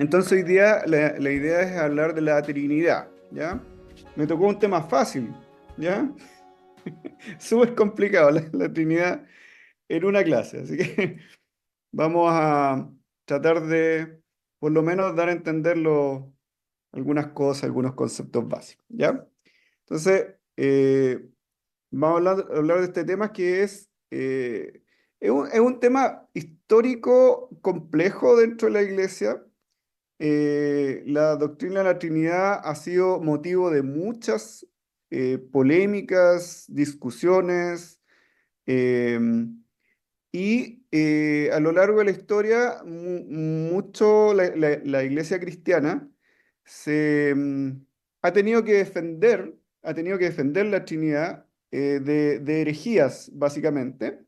Entonces hoy día la idea es hablar de la Trinidad, ¿ya? Me tocó un tema fácil, ¿ya? Súper complicado la Trinidad en una clase, así que vamos a tratar de por lo menos dar a entender algunas cosas, algunos conceptos básicos, ¿ya? Entonces, vamos a hablar de este tema que es un tema histórico complejo dentro de la iglesia. La doctrina de la Trinidad ha sido motivo de muchas polémicas, discusiones, eh, y a lo largo de la historia, mucho la iglesia cristiana ha tenido que defender la Trinidad de herejías, básicamente.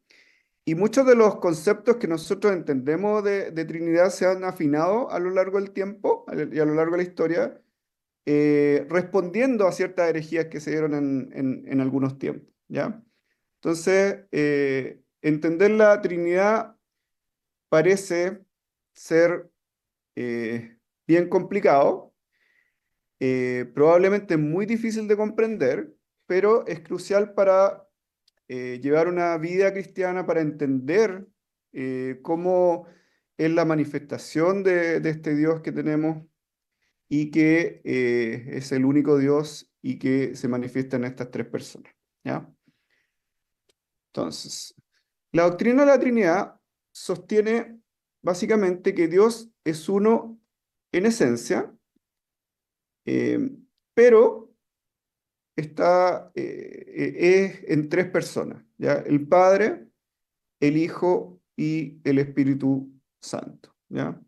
Y muchos de los conceptos que nosotros entendemos de Trinidad se han afinado a lo largo del tiempo y a lo largo de la historia, respondiendo a ciertas herejías que se dieron en algunos tiempos, ¿ya? Entonces, entender la Trinidad parece ser bien complicado, probablemente muy difícil de comprender, pero es crucial para llevar una vida cristiana, para entender cómo es la manifestación de este Dios que tenemos y que es el único Dios y que se manifiesta en estas tres personas, ¿ya? Entonces, la doctrina de la Trinidad sostiene básicamente que Dios es uno en esencia, eh, pero es en tres personas, ¿ya? El Padre, el Hijo y el Espíritu Santo, ¿ya?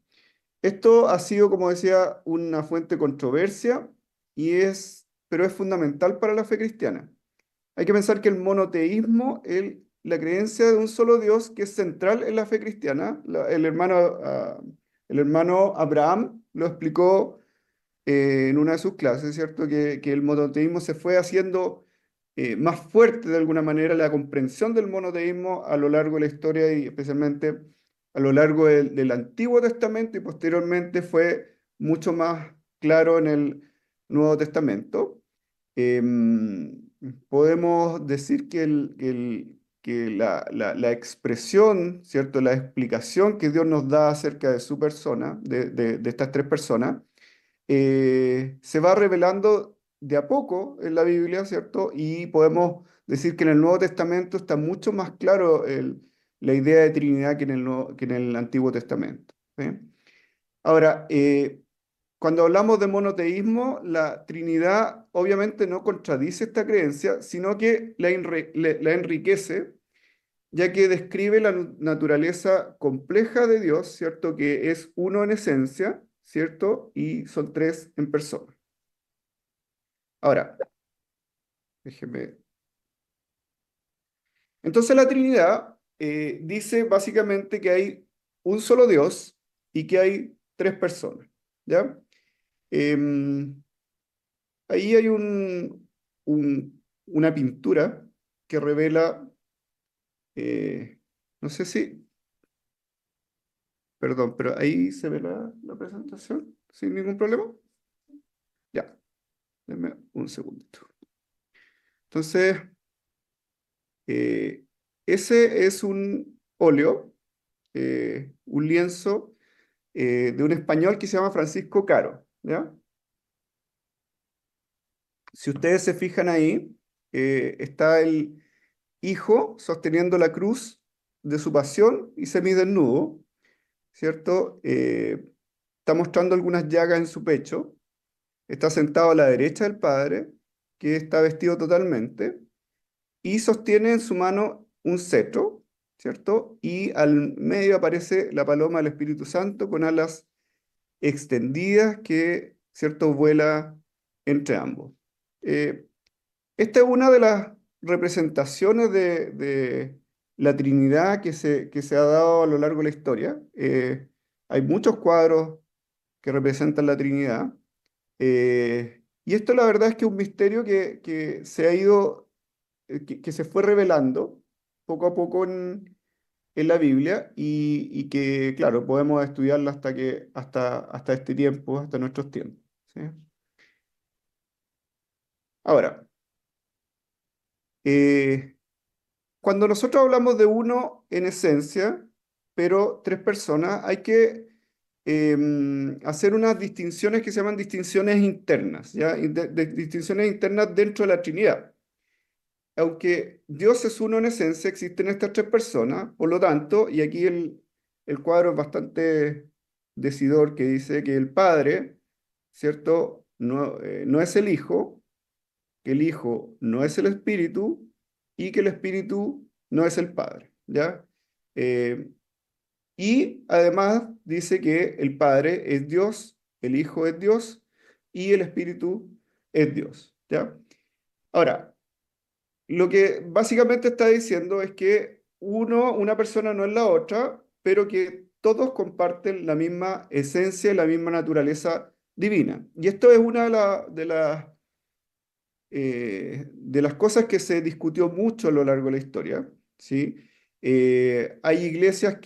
Esto ha sido, como decía, una fuente de controversia pero es fundamental para la fe cristiana. Hay que pensar que el monoteísmo, la creencia de un solo Dios que es central en la fe cristiana, el hermano Abraham lo explicó en una de sus clases, ¿cierto? Que el monoteísmo se fue haciendo más fuerte de alguna manera, la comprensión del monoteísmo a lo largo de la historia y especialmente a lo largo del Antiguo Testamento y posteriormente fue mucho más claro en el Nuevo Testamento. Podemos decir que la expresión, ¿cierto? La explicación que Dios nos da acerca de su persona, de estas tres personas, se va revelando de a poco en la Biblia, ¿cierto? Y podemos decir que en el Nuevo Testamento está mucho más claro la idea de Trinidad que en el Antiguo Testamento, ¿sí? Ahora, cuando hablamos de monoteísmo, la Trinidad obviamente no contradice esta creencia, sino que la enriquece, ya que describe la naturaleza compleja de Dios, ¿cierto? Que es uno en esencia, ¿cierto? Y son tres en persona. Ahora, déjeme. Entonces la Trinidad dice básicamente que hay un solo Dios y que hay tres personas, ¿ya? Em, Ahí hay una pintura que revela, eh, no sé si, perdón, pero ahí se ve la presentación sin ningún problema. Ya, denme un segundito. Entonces, eh, ese es un óleo, un lienzo de un español que se llama Francisco Caro, ¿ya? Si ustedes se fijan ahí, está el hijo sosteniendo la cruz de su pasión y semidesnudo, ¿cierto? Está mostrando algunas llagas en su pecho, está sentado a la derecha del padre, que está vestido totalmente, y sostiene en su mano un cetro, ¿cierto? Y al medio aparece la paloma del Espíritu Santo con alas extendidas que, ¿cierto?, vuela entre ambos. Eh, Esta es una de las representaciones de la Trinidad que se ha dado a lo largo de la historia. Hay muchos cuadros que representan la Trinidad. Y esto la verdad es que es un misterio que se ha ido, que se fue revelando poco a poco en la Biblia y que, claro, podemos estudiarla hasta este tiempo, hasta nuestros tiempos. ¿Sí? Ahora, eh, cuando nosotros hablamos de uno en esencia, pero tres personas, hay que hacer unas distinciones que se llaman distinciones internas, ¿ya? Distinciones internas dentro de la Trinidad. Aunque Dios es uno en esencia, existen estas tres personas, por lo tanto, y aquí el cuadro es bastante decidor que dice que el Padre, ¿cierto? No es el Hijo, que el Hijo no es el Espíritu y que el Espíritu no es el Padre, ¿ya? Eh, y además dice que el Padre es Dios, el Hijo es Dios y el Espíritu es Dios, ¿ya? Ahora, lo que básicamente está diciendo es que una persona no es la otra, pero que todos comparten la misma esencia y la misma naturaleza divina. Y esto es una de las cosas que se discutió mucho a lo largo de la historia, ¿sí? Hay iglesias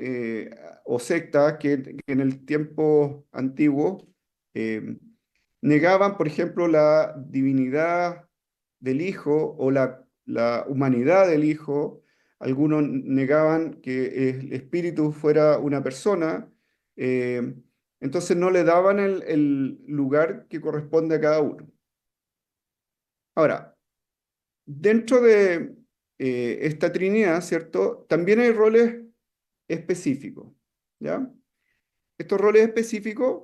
eh, o sectas que en el tiempo antiguo eh, negaban, por ejemplo, la divinidad del Hijo o la humanidad del Hijo. Algunos negaban que el Espíritu fuera una persona. eh, entonces no le daban el lugar que corresponde a cada uno. Ahora, dentro de esta Trinidad, ¿cierto? También hay roles específicos, ¿ya? Estos roles específicos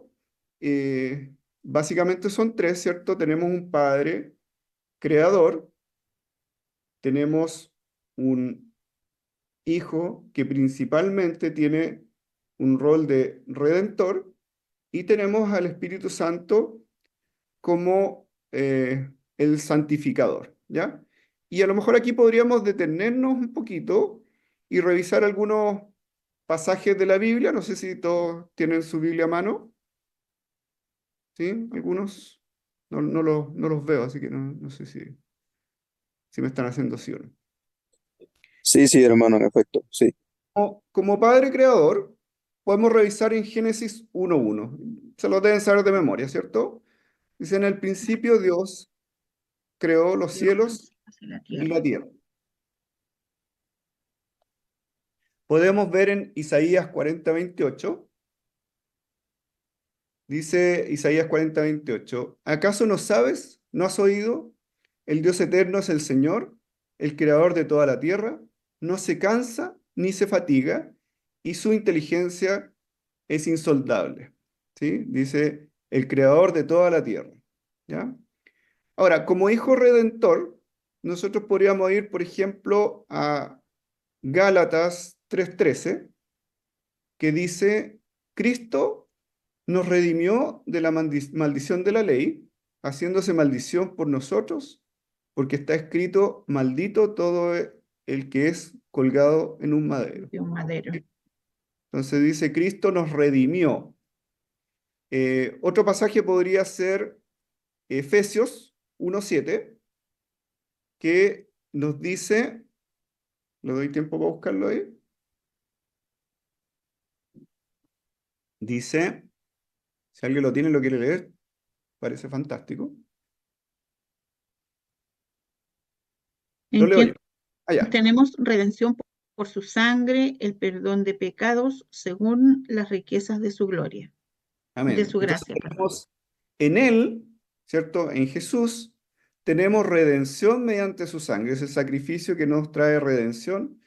básicamente son tres, ¿cierto? Tenemos un Padre creador, tenemos un Hijo que principalmente tiene un rol de redentor y tenemos al Espíritu Santo como el santificador, ¿ya? Y a lo mejor aquí podríamos detenernos un poquito y revisar algunos pasajes de la Biblia. No sé si todos tienen su Biblia a mano, ¿sí? Algunos no los veo, así que no sé si me están haciendo sí o no. Sí, sí, hermano, en efecto, sí. Como Padre Creador, podemos revisar en Génesis 1:1. Se lo deben saber de memoria, ¿cierto? Dice, en el principio Dios creó los cielos Hacia la y tierra. la tierra. Podemos ver en Isaías 40:28, dice Isaías 40:28, ¿acaso no sabes, no has oído? El Dios eterno es el Señor, el creador de toda la tierra, no se cansa ni se fatiga, y su inteligencia es insondable. ¿Sí? Dice el creador de toda la tierra. ¿Ya? Ahora, como hijo redentor, nosotros podríamos ir, por ejemplo, a Gálatas 3:13 que dice, Cristo nos redimió de la maldición de la ley, haciéndose maldición por nosotros, porque está escrito, maldito todo el que es colgado en un madero. De un madero. Entonces dice, Cristo nos redimió. Otro pasaje podría ser Efesios 1:7, que nos dice, le doy tiempo para buscarlo ahí, dice, si alguien lo tiene, lo quiere leer, parece fantástico. Lo En leo yo. quien Allá. tenemos redención por su sangre, el perdón de pecados, según las riquezas de su gloria, de Amén. su Entonces gracia, perdón. tenemos en Él, ¿cierto? En Jesús, tenemos redención mediante su sangre. Es el sacrificio que nos trae redención,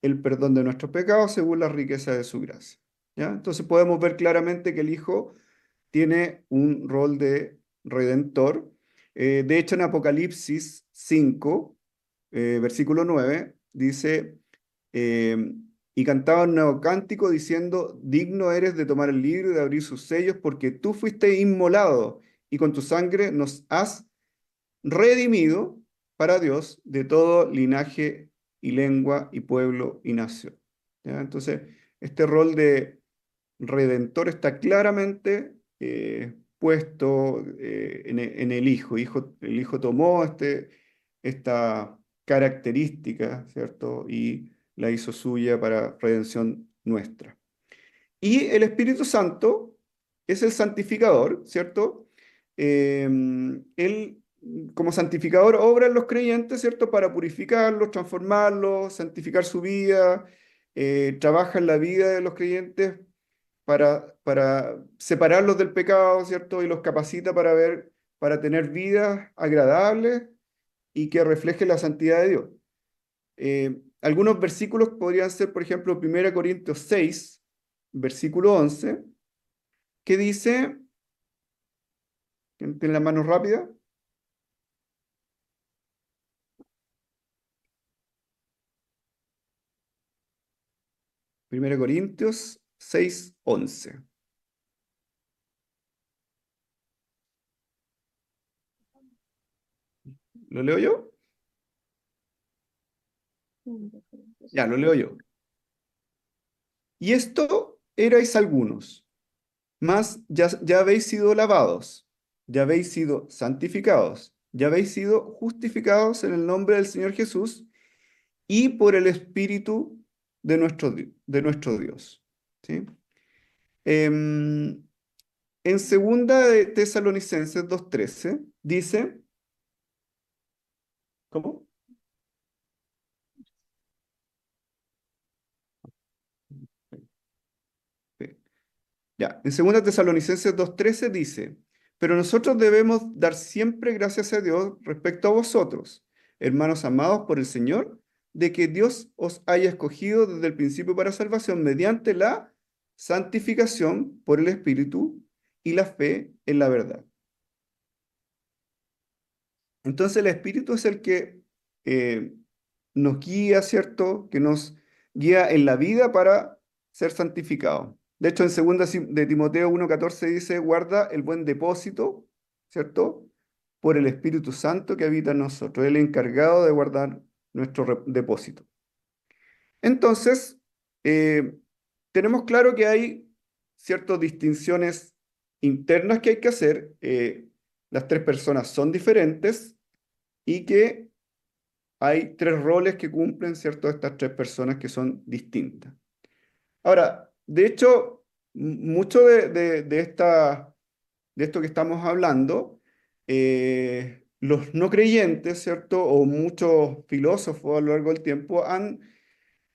el perdón de nuestros pecados según la riqueza de su gracia. ¿Ya? Entonces podemos ver claramente que el Hijo tiene un rol de redentor. De hecho, en Apocalipsis 5, versículo 9, dice, eh, y cantaba un nuevo cántico diciendo, digno eres de tomar el libro y de abrir sus sellos, porque tú fuiste inmolado y con tu sangre nos has redimido para Dios de todo linaje y lengua y pueblo y nación. ¿Ya? Entonces, este rol de redentor está claramente puesto en el Hijo. El Hijo tomó esta característica, ¿cierto? Y la hizo suya para redención nuestra. Y el Espíritu Santo es el santificador, ¿cierto? Él, como santificador, obra en los creyentes, ¿cierto? Para purificarlos, transformarlos, santificar su vida, trabaja en la vida de los creyentes para separarlos del pecado, ¿cierto? Y los capacita para tener vidas agradables y que reflejen la santidad de Dios. Algunos versículos podrían ser, por ejemplo, 1 Corintios 6, versículo 11, que dice, ¿quién tiene la mano rápida? Primera Corintios 6, 11. ¿Lo leo yo? Ya, lo leo yo. Y esto erais algunos, mas ya habéis sido lavados, ya habéis sido santificados, ya habéis sido justificados en el nombre del Señor Jesús y por el Espíritu de nuestro Dios. ¿Sí? En segunda de Tesalonicenses 2:13 dice, ¿cómo? Sí. Ya, en segunda Tesalonicenses 2:13 dice, pero nosotros debemos dar siempre gracias a Dios respecto a vosotros, hermanos amados por el Señor, de que Dios os haya escogido desde el principio para salvación mediante la santificación por el Espíritu y la fe en la verdad. Entonces el Espíritu es el que eh, nos guía, ¿cierto? Que nos guía en la vida para ser santificados. De hecho, en 2 de Timoteo 1:14 dice, guarda el buen depósito, ¿cierto? Por el Espíritu Santo que habita en nosotros, el encargado de guardar nuestro depósito. Entonces, eh, tenemos claro que hay ciertas distinciones internas que hay que hacer. Las tres personas son diferentes y que hay tres roles que cumplen, ¿cierto? Estas tres personas que son distintas. Ahora, de hecho, mucho de esto que estamos hablando, los no creyentes, ¿cierto? O muchos filósofos a lo largo del tiempo han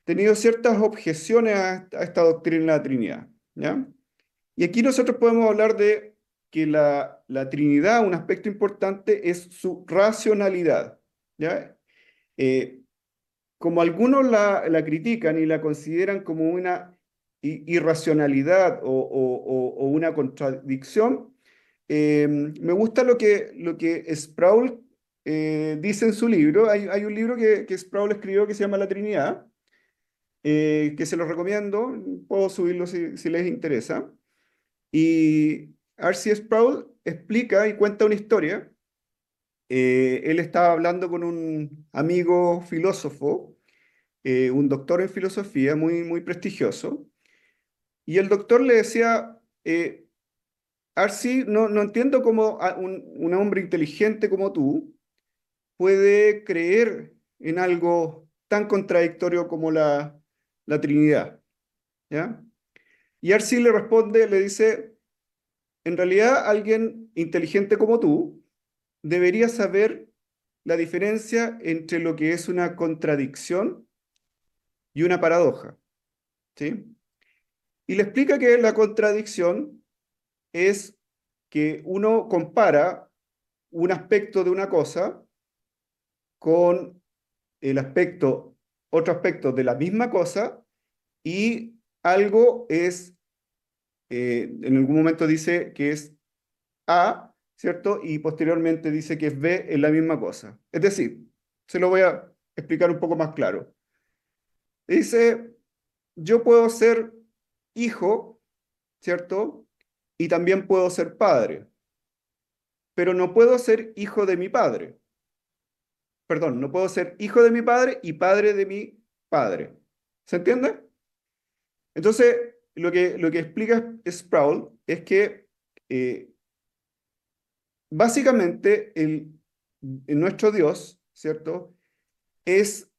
tenido ciertas objeciones a esta doctrina de la Trinidad, ¿ya? Y aquí nosotros podemos hablar de que la Trinidad, un aspecto importante, es su racionalidad, ¿ya? Eh, Como algunos la critican y la consideran como una irracionalidad o una contradicción, me gusta lo que Sproul dice en su libro. Hay un libro que Sproul escribió que se llama La Trinidad, que se los recomiendo, puedo subirlo si les interesa. Y R.C. Sproul explica y cuenta una historia. Él estaba hablando con un amigo filósofo, un doctor en filosofía muy, muy prestigioso, y el doctor le decía, Arsi, no entiendo cómo un hombre inteligente como tú puede creer en algo tan contradictorio como la Trinidad, ¿ya? Y Arsi le responde, le dice, en realidad alguien inteligente como tú debería saber la diferencia entre lo que es una contradicción y una paradoja, ¿sí? Y le explica que la contradicción es que uno compara un aspecto de una cosa con otro aspecto de la misma cosa, y algo es, en algún momento dice que es A, ¿cierto? Y posteriormente dice que es B en la misma cosa. Es decir, se lo voy a explicar un poco más claro. Dice, yo puedo ser hijo, ¿cierto? Y también puedo ser padre, pero no puedo ser hijo de mi padre. Perdón, no puedo ser hijo de mi padre y padre de mi padre. ¿Se entiende? Entonces, lo que explica Sproul es que eh, básicamente nuestro Dios, ¿cierto? Es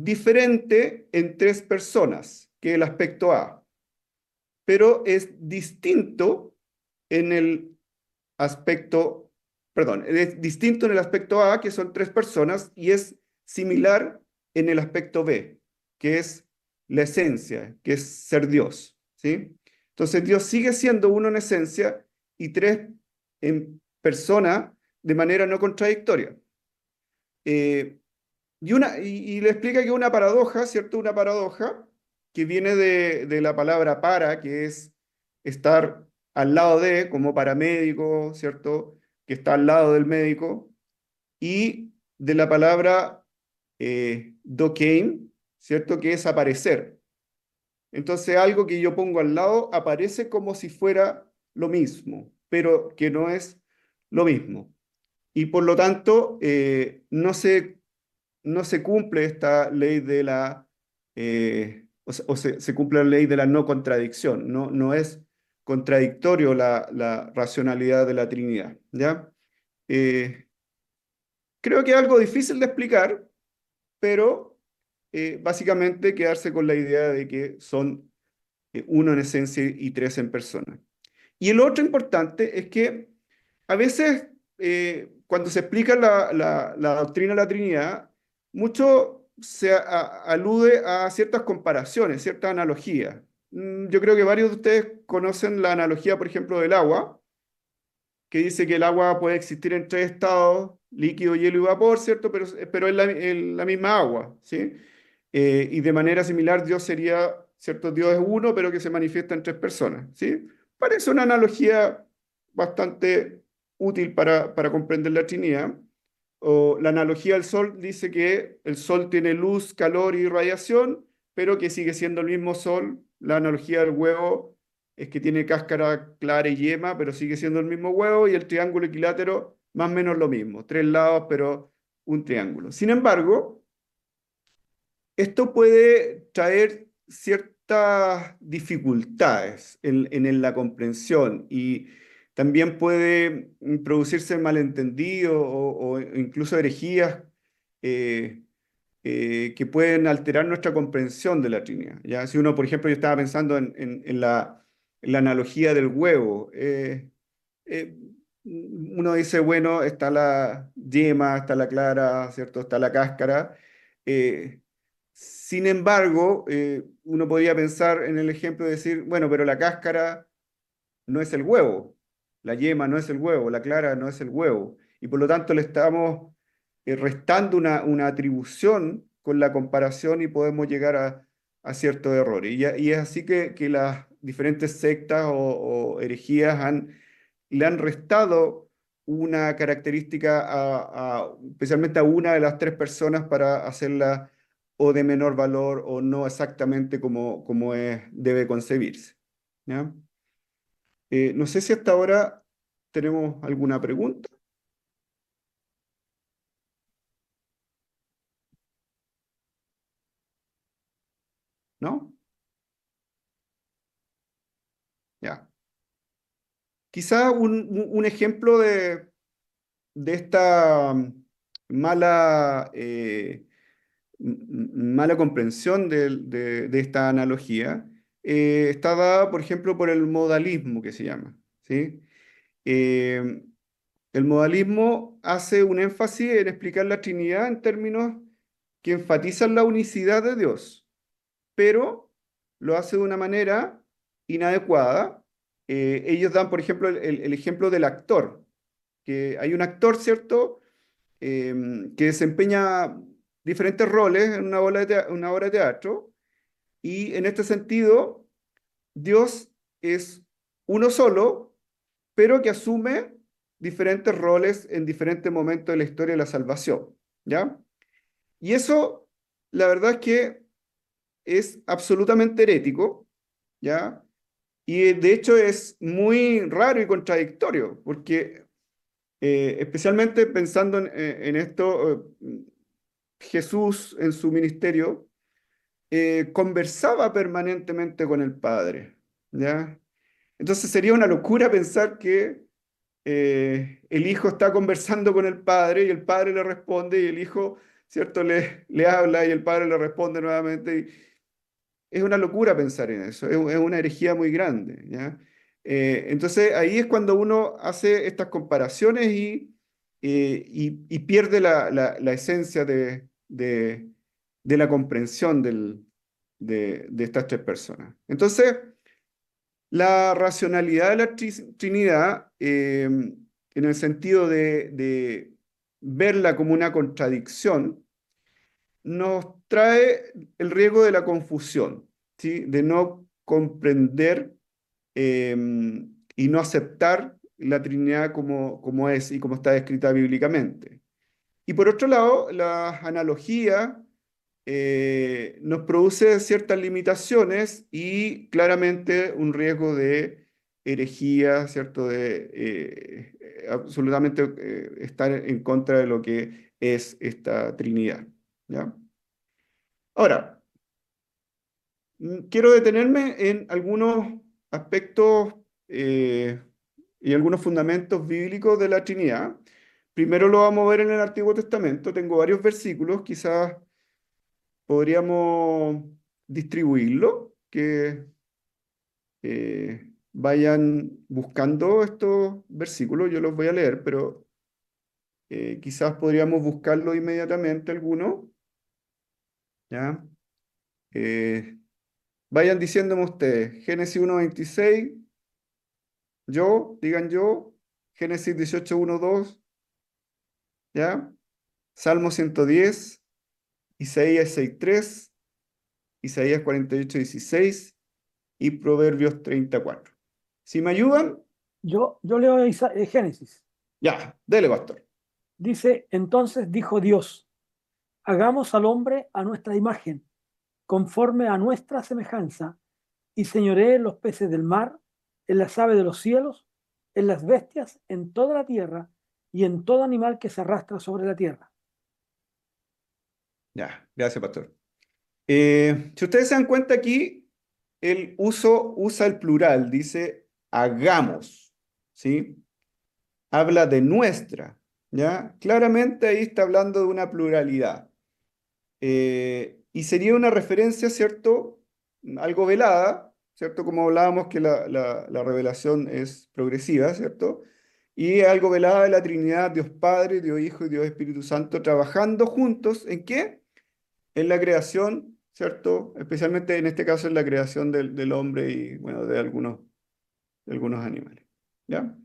diferente en tres personas que el aspecto A, pero es distinto en el aspecto, perdón, es distinto en el aspecto A, que son tres personas, y es similar en el aspecto B, que es la esencia, que es ser Dios, ¿sí? Entonces Dios sigue siendo uno en esencia y tres en persona de manera no contradictoria. Eh, y le explica que una paradoja, ¿cierto? Una paradoja que viene de la palabra para, que es estar al lado de, como paramédico, ¿cierto? Que está al lado del médico, y de la palabra dokein, ¿cierto? Que es aparecer. Entonces algo que yo pongo al lado aparece como si fuera lo mismo, pero que no es lo mismo. Y por lo tanto, no se cumple esta ley de la, se cumple la ley de la no contradicción, no es contradictorio la racionalidad de la Trinidad, ¿ya? Eh, Creo que es algo difícil de explicar, pero básicamente quedarse con la idea de que son uno en esencia y tres en persona. Y el otro importante es que a veces, cuando se explica la doctrina de la Trinidad, mucho alude a ciertas comparaciones, ciertas analogías. Yo creo que varios de ustedes conocen la analogía, por ejemplo, del agua, que dice que el agua puede existir en tres estados, líquido, hielo y vapor, ¿cierto? Pero es la misma agua, ¿sí? Y de manera similar, Dios sería, ¿cierto? Dios es uno, pero que se manifiesta en tres personas, ¿sí? Parece una analogía bastante útil para comprender la Trinidad. O la analogía del Sol dice que el Sol tiene luz, calor y radiación, pero que sigue siendo el mismo Sol. La analogía del huevo es que tiene cáscara clara y yema, pero sigue siendo el mismo huevo, y el triángulo equilátero más o menos lo mismo, tres lados, pero un triángulo. Sin embargo, esto puede traer ciertas dificultades en la comprensión, y también puede producirse malentendido o incluso herejías eh, que pueden alterar nuestra comprensión de la Trinidad. ¿Ya? Si uno, por ejemplo, yo estaba pensando en la analogía del huevo. Eh, Uno dice, bueno, está la yema, está la clara, ¿cierto? Está la cáscara. Eh, Sin embargo, uno podría pensar en el ejemplo de decir, bueno, pero la cáscara no es el huevo, la yema no es el huevo, la clara no es el huevo, y por lo tanto le estamos restando una atribución con la comparación, y podemos llegar a ciertos errores. Y es así que las diferentes sectas o herejías le han restado una característica especialmente a una de las tres personas, para hacerla o de menor valor o no exactamente como debe concebirse. ¿Ya? No sé si hasta ahora tenemos alguna pregunta, ¿no? Ya. Quizá un ejemplo de esta mala, mala comprensión de esta analogía está dada, por ejemplo, por el modalismo, que se llama, ¿sí? Eh, el modalismo hace un énfasis en explicar la Trinidad en términos que enfatizan la unicidad de Dios, pero lo hace de una manera inadecuada. Ellos dan, por ejemplo, el ejemplo del actor, que hay un actor, ¿cierto?, que desempeña diferentes roles en una obra de teatro, y en este sentido, Dios es uno solo, pero que asume diferentes roles en diferentes momentos de la historia de la salvación, ¿ya? Y eso, la verdad es que es absolutamente herético, ¿ya? Y de hecho es muy raro y contradictorio, porque especialmente pensando en esto, Jesús en su ministerio conversaba permanentemente con el Padre, ¿ya? Entonces sería una locura pensar que el hijo está conversando con el padre y el padre le responde, y el hijo ¿cierto? Le habla y el Padre le responde nuevamente. Es una locura pensar en eso, es una herejía muy grande, ¿ya? Entonces ahí es cuando uno hace estas comparaciones y pierde la esencia de la comprensión de estas tres personas. Entonces, la racionalidad de la Trinidad, en el sentido de verla como una contradicción, nos trae el riesgo de la confusión, ¿sí? De no comprender eh, y no aceptar la Trinidad como es y como está descrita bíblicamente. Y por otro lado, la analogía nos produce ciertas limitaciones y claramente un riesgo de herejía, ¿cierto? De absolutamente estar en contra de lo que es esta Trinidad, ¿ya? Ahora, quiero detenerme en algunos aspectos y algunos fundamentos bíblicos de la Trinidad. Primero lo vamos a ver en el Antiguo Testamento. Tengo varios versículos, quizás podríamos distribuirlo, que vayan buscando estos versículos. Yo los voy a leer, pero quizás podríamos buscarlo inmediatamente alguno, ¿ya? Eh, Vayan diciéndome ustedes, Génesis 1:26, digan yo, Génesis 18:1-2, ¿ya? Salmo 110, Isaías 6:3, Isaías 48:16 y Proverbios 34. Si me ayudan, Yo leo Génesis. ya, dele, pastor. Dice, entonces dijo Dios, hagamos al hombre a nuestra imagen, conforme a nuestra semejanza, y señoree en los peces del mar, en las aves de los cielos, en las bestias, en toda la tierra, y en todo animal que se arrastra sobre la tierra. Ya, gracias, pastor. Si ustedes se dan cuenta aquí, usa el plural, dice hagamos, ¿sí? Habla de nuestra, ¿ya? Claramente ahí está hablando de una pluralidad. Y sería una referencia, ¿cierto? Algo velada, ¿cierto? Como hablábamos que la revelación es progresiva, ¿cierto? Y algo velada de la Trinidad, Dios Padre, Dios Hijo y Dios Espíritu Santo, trabajando juntos, ¿en qué? En la creación, ¿cierto? Especialmente en este caso en la creación del hombre y, bueno, de algunos animales, ¿ya?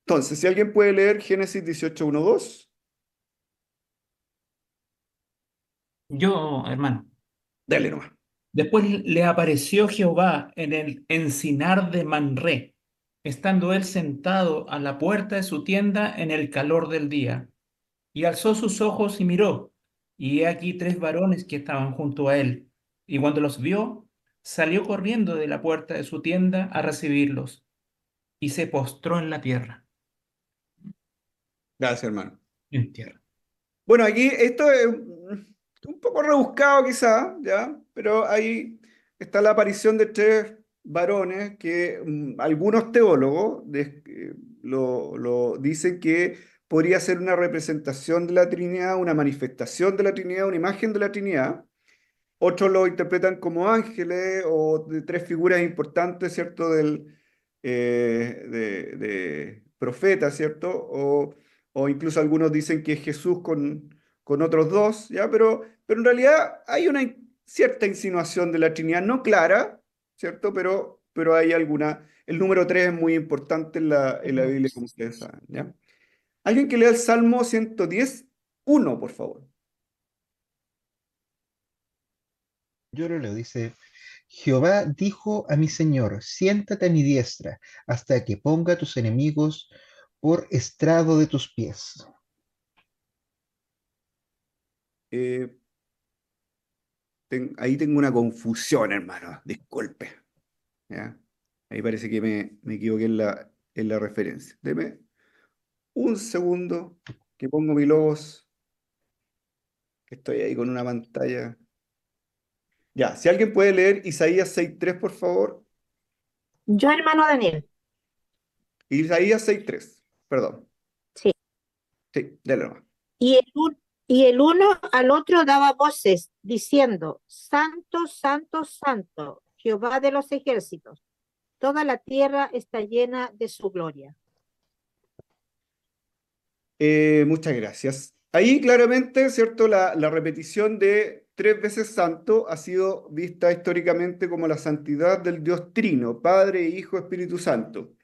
Entonces, si alguien puede leer Génesis 18:1-2, Yo, hermano. dale nomás. Después le apareció Jehová en el encinar de Manré, estando él sentado a la puerta de su tienda en el calor del día. Y alzó sus ojos y miró, y he aquí tres varones que estaban junto a él. Y cuando los vio, salió corriendo de la puerta de su tienda a recibirlos, y se postró en la tierra. Gracias, hermano. En tierra. Bueno, aquí esto es un poco rebuscado quizá, ¿ya? Pero ahí está la aparición de tres varones que algunos teólogos lo dicen que podría ser una representación de la Trinidad, una manifestación de la Trinidad, una imagen de la Trinidad. Otros lo interpretan como ángeles o de tres figuras importantes, ¿cierto? De profetas, ¿cierto? O incluso algunos dicen que es Jesús con otros dos, ¿ya? Pero en realidad hay una cierta insinuación de la Trinidad, no clara, ¿cierto? Pero hay alguna. El número 3 es muy importante en la Biblia, como ustedes saben, ¿ya? Alguien que lea el Salmo 110:1, por favor. Yo lo leo, dice, Jehová dijo a mi Señor, siéntate a mi diestra, hasta que ponga a tus enemigos por estrado de tus pies. Eh, ahí tengo una confusión, hermano. Disculpe. ¿Ya? Ahí parece que me equivoqué en la referencia. Deme un segundo que pongo mi logos, que estoy ahí con una pantalla. Ya, si alguien puede leer Isaías 6:3, por favor. Yo, hermano Daniel, Isaías 6:3, perdón. sí. Sí, dale nomás. Y Y el uno al otro daba voces, diciendo, Santo, Santo, Santo, Jehová de los ejércitos, toda la tierra está llena de su gloria. Muchas gracias. Ahí claramente, ¿cierto? La repetición de 3 veces santo ha sido vista históricamente como la santidad del Dios Trino, Padre, Hijo, Espíritu Santo.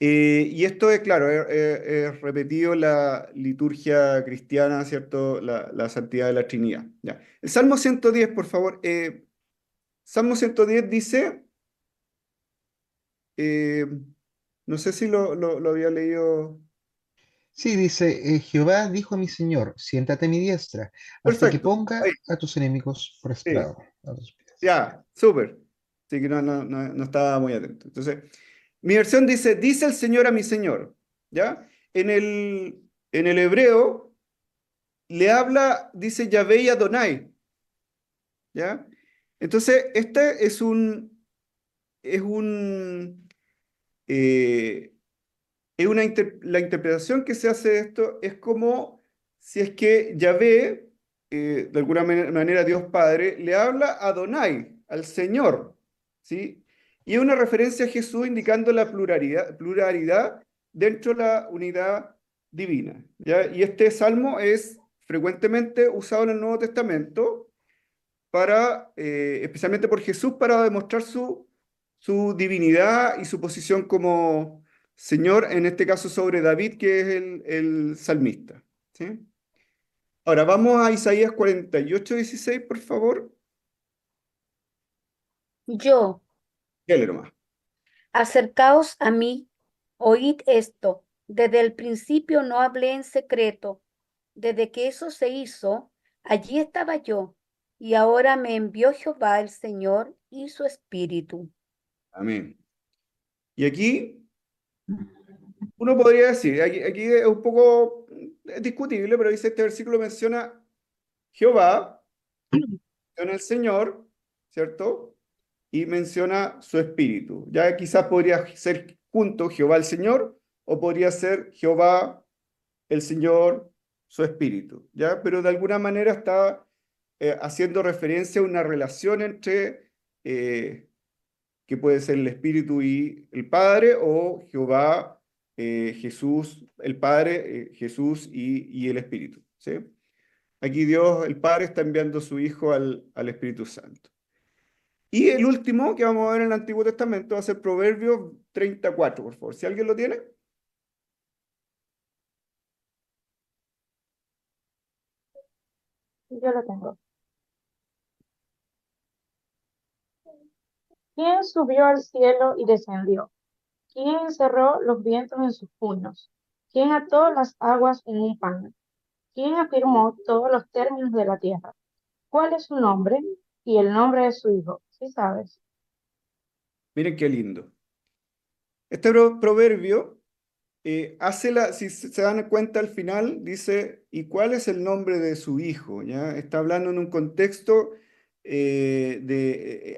Y esto es, claro, es repetido en la liturgia cristiana, ¿cierto? La santidad de la Trinidad. Ya. El Salmo 110, por favor. Salmo 110 dice, eh, no sé si lo había leído. Sí, dice, Jehová dijo a mi Señor, siéntate a mi diestra, hasta que Perfecto. ponga Ahí, a tus enemigos por sí. estrado a tus pies. Ya, súper. Sí que no estaba muy atento. Entonces, mi versión dice, dice el Señor a mi Señor. ¿Ya? En el hebreo le habla, dice Yahvé y Adonai. ¿Ya? Entonces, este es un, eh, la interpretación que se hace de esto es como si es que Yahvé, de alguna manera Dios Padre, le habla a Adonai, al Señor, ¿sí? Y es una referencia a Jesús indicando la pluralidad dentro de la unidad divina, ¿ya? Y este salmo es frecuentemente usado en el Nuevo Testamento especialmente por Jesús, para demostrar su divinidad y su posición como Señor, en este caso sobre David, que es el salmista. ¿Sí? Ahora vamos a Isaías 48:16, por favor. Yo, Dale nomás. acercaos a mí, oíd esto. Desde el principio no hablé en secreto. Desde que eso se hizo, allí estaba yo. Y ahora me envió Jehová el Señor y su Espíritu. Amén. Y aquí uno podría decir, aquí es un poco discutible, pero dice este versículo menciona Jehová, menciona el Señor, ¿cierto? Y menciona su espíritu. Ya quizás podría ser junto Jehová el Señor o podría ser Jehová el Señor su espíritu, ¿ya? Pero de alguna manera está haciendo referencia a una relación entre que puede ser el espíritu y el Padre o Jehová, Jesús, el Padre, Jesús y el espíritu, ¿sí? Aquí Dios, el Padre, está enviando a su Hijo al Espíritu Santo. Y el último que vamos a ver en el Antiguo Testamento va a ser Proverbios 34, por favor. Si alguien lo tiene. Yo lo tengo. ¿Quién subió al cielo y descendió? ¿Quién encerró los vientos en sus puños? ¿Quién ató las aguas en un pan? ¿Quién afirmó todos los términos de la tierra? ¿Cuál es su nombre y el nombre de su hijo? ¿Sí sabes? Miren qué lindo. Este proverbio si se dan cuenta al final, dice, ¿y cuál es el nombre de su hijo? ¿Ya? Está hablando en un contexto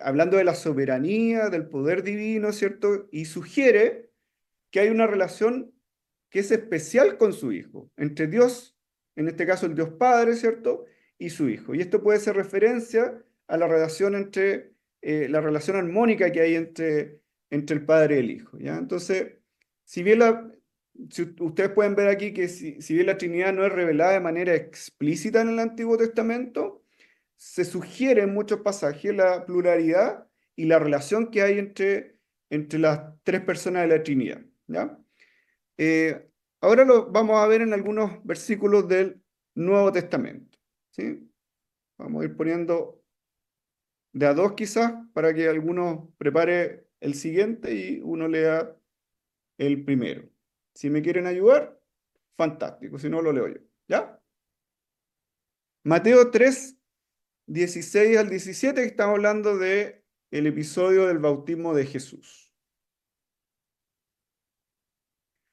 hablando de la soberanía, del poder divino, ¿cierto? Y sugiere que hay una relación que es especial con su hijo, entre Dios, en este caso el Dios Padre, ¿cierto? Y su hijo. Y esto puede ser referencia a la relación la relación armónica que hay entre el Padre y el Hijo, ¿ya? Entonces, si bien ustedes pueden ver aquí que si bien la Trinidad no es revelada de manera explícita en el Antiguo Testamento, se sugiere en muchos pasajes la pluralidad y la relación que hay entre las 3 personas de la Trinidad, ¿ya? Ahora lo vamos a ver en algunos versículos del Nuevo Testamento, ¿sí? Vamos a ir poniendo de a dos quizás para que alguno prepare el siguiente y uno lea el primero. Si me quieren ayudar, fantástico, si no lo leo yo, ¿ya? Mateo 3:16 al 17, que estamos hablando de el episodio del bautismo de Jesús.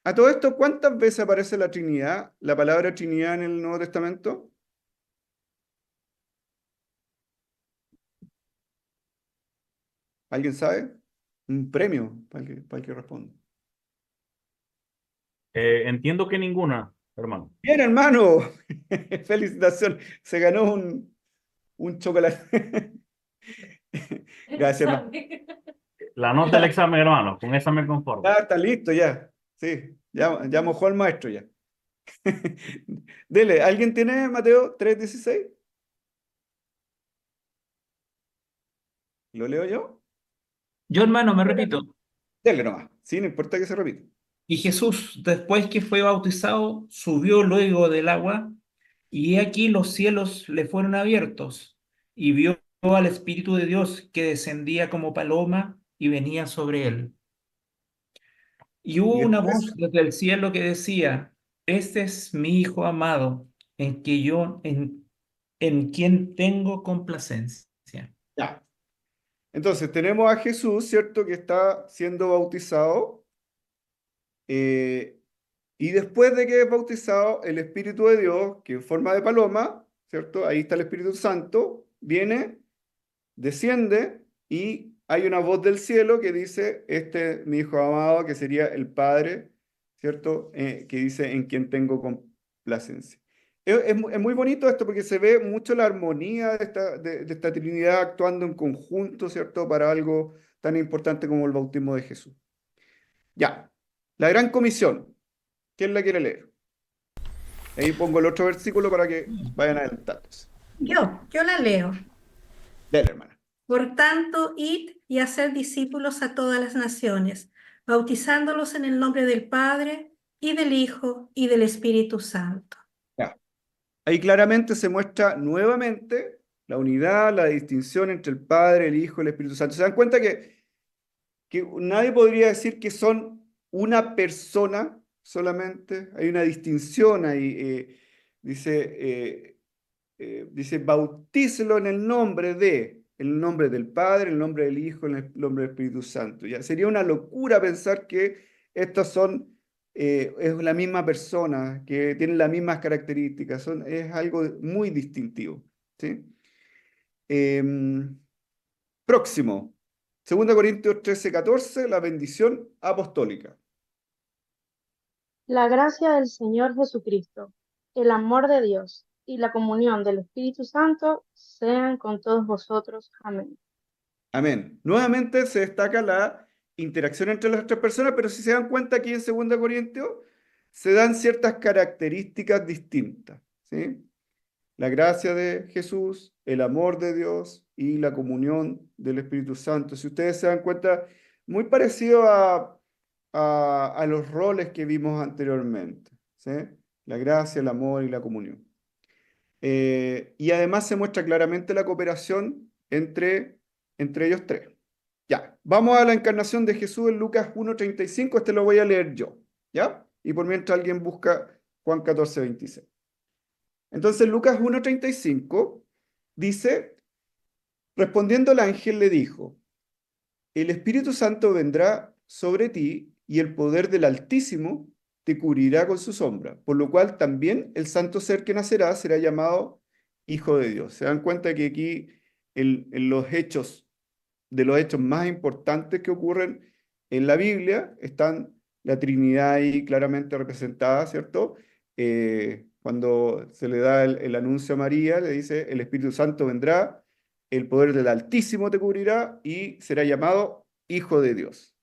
A todo esto, ¿cuántas veces aparece la Trinidad, la palabra Trinidad en el Nuevo Testamento? ¿Alguien sabe? Un premio para el que responda. Entiendo que ninguna, hermano. Bien, hermano. Felicitaciones. Se ganó un chocolate. Gracias, hermano. La nota del examen, hermano, con esa me conformo. Ya está listo, ya. Sí, ya mojó el maestro ya. Dele, ¿alguien tiene Mateo 3:16? ¿Lo leo yo? Yo, hermano, me repito. Dele nomás. Sí, no importa que se repita. Y Jesús, después que fue bautizado, subió luego del agua, y he aquí los cielos le fueron abiertos, y vio al Espíritu de Dios que descendía como paloma y venía sobre él. Y hubo Y una después, voz desde el cielo que decía: Este es mi Hijo amado, en quien tengo complacencia. ya. Entonces, tenemos a Jesús, ¿cierto? Que está siendo bautizado. Y después de que es bautizado, el Espíritu de Dios, que en forma de paloma, ¿cierto? Ahí está el Espíritu Santo, viene, desciende y hay una voz del cielo que dice, este es mi Hijo amado, que sería el Padre, ¿cierto? Que dice, en quien tengo complacencia. Es muy bonito esto porque se ve mucho la armonía de esta Trinidad actuando en conjunto, ¿cierto? Para algo tan importante como el bautismo de Jesús. Ya, la gran comisión. ¿Quién la quiere leer? Ahí pongo el otro versículo para que vayan adelantándose. Yo la leo. Dale, hermana. Por tanto, id y haced discípulos a todas las naciones, bautizándolos en el nombre del Padre, y del Hijo, y del Espíritu Santo. Ya. Ahí claramente se muestra nuevamente la unidad, la distinción entre el Padre, el Hijo y el Espíritu Santo. ¿Se dan cuenta que nadie podría decir que son una persona solamente? Hay una distinción ahí. Dice, bautícelo en el nombre del Padre, el nombre del Hijo, el nombre del Espíritu Santo. ¿Ya? Sería una locura pensar que estos es la misma persona, que tienen las mismas características, es algo muy distintivo. ¿Sí? Próximo, 2 Corintios 13:14, la bendición apostólica. La gracia del Señor Jesucristo, el amor de Dios y la comunión del Espíritu Santo sean con todos vosotros. Amén. Amén. Nuevamente se destaca la interacción entre las tres personas, pero si se dan cuenta aquí en 2 Corintios, se dan ciertas características distintas, ¿sí? La gracia de Jesús, el amor de Dios y la comunión del Espíritu Santo. Si ustedes se dan cuenta, muy parecido a los roles que vimos anteriormente, ¿sí? La gracia, el amor y la comunión. Y además se muestra claramente la cooperación entre ellos tres. Ya, vamos a la encarnación de Jesús en Lucas 1:35, este lo voy a leer yo, ¿ya? Y por mientras alguien busca Juan 14:26. Entonces Lucas 1:35 dice, respondiendo el ángel le dijo, el Espíritu Santo vendrá sobre ti y el poder del Altísimo te cubrirá con su sombra, por lo cual también el santo ser que nacerá será llamado Hijo de Dios. Se dan cuenta que aquí en los hechos, de los hechos más importantes que ocurren en la Biblia, están la Trinidad ahí claramente representada, ¿cierto? Cuando se le da el anuncio a María, le dice, el Espíritu Santo vendrá, el poder del Altísimo te cubrirá y será llamado Hijo de Dios.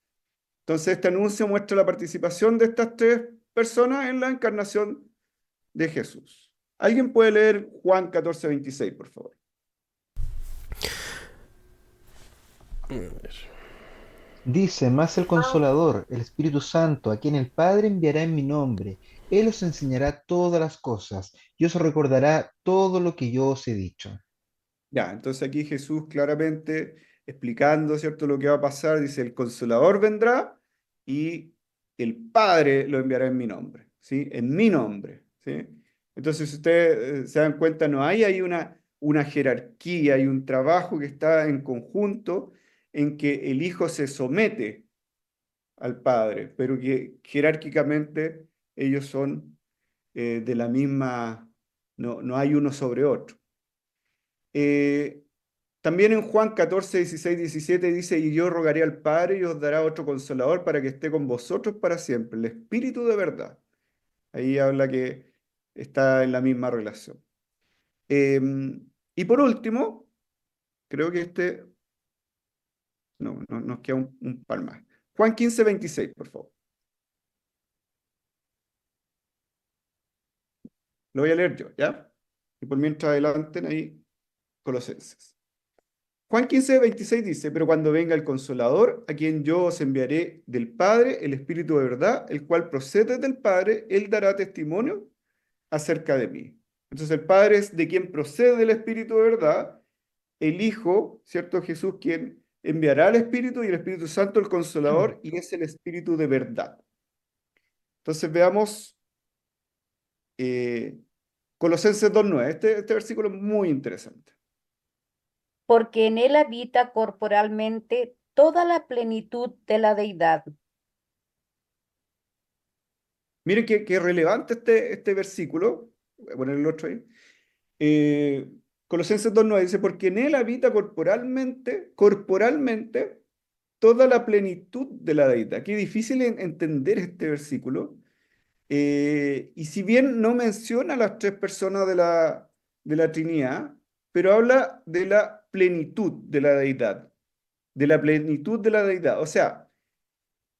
Entonces, este anuncio muestra la participación de estas tres personas en la encarnación de Jesús. ¿Alguien puede leer Juan 14:26, por favor? Dice, más el Consolador, el Espíritu Santo, a quien el Padre enviará en mi nombre. Él os enseñará todas las cosas y os recordará todo lo que yo os he dicho. Ya, entonces aquí Jesús claramente explicando, ¿cierto?, lo que va a pasar, dice, el Consolador vendrá y el Padre lo enviará en mi nombre, ¿sí? En mi nombre, ¿sí? Entonces, si ustedes se dan cuenta, no hay ahí una jerarquía, hay un trabajo que está en conjunto en que el Hijo se somete al Padre, pero que jerárquicamente ellos son de la misma, no hay uno sobre otro. También en Juan 14:16-17 dice, y yo rogaré al Padre y os dará otro consolador para que esté con vosotros para siempre, el Espíritu de verdad. Ahí habla que está en la misma relación. Y por último, creo que no, nos queda un par más. Juan 15, 26, por favor. Lo voy a leer yo, ¿ya? Y por mientras adelanten ahí, Colosenses. Juan 15, 26 dice, pero cuando venga el Consolador, a quien yo os enviaré del Padre, el Espíritu de verdad, el cual procede del Padre, él dará testimonio acerca de mí. Entonces el Padre es de quien procede el Espíritu de verdad, el Hijo, ¿cierto? Jesús, quien enviará al Espíritu, y el Espíritu Santo, el Consolador, y es el Espíritu de verdad. Entonces veamos Colosenses 2:9. Este versículo es muy interesante. Porque en él habita corporalmente toda la plenitud de la deidad. Miren qué relevante este versículo. Voy a poner el otro ahí. Colosenses 2:9 dice, porque en él habita corporalmente toda la plenitud de la deidad. Qué difícil entender este versículo. Y si bien no menciona las tres personas de la Trinidad, pero habla de la plenitud de la deidad. De la plenitud de la deidad. O sea,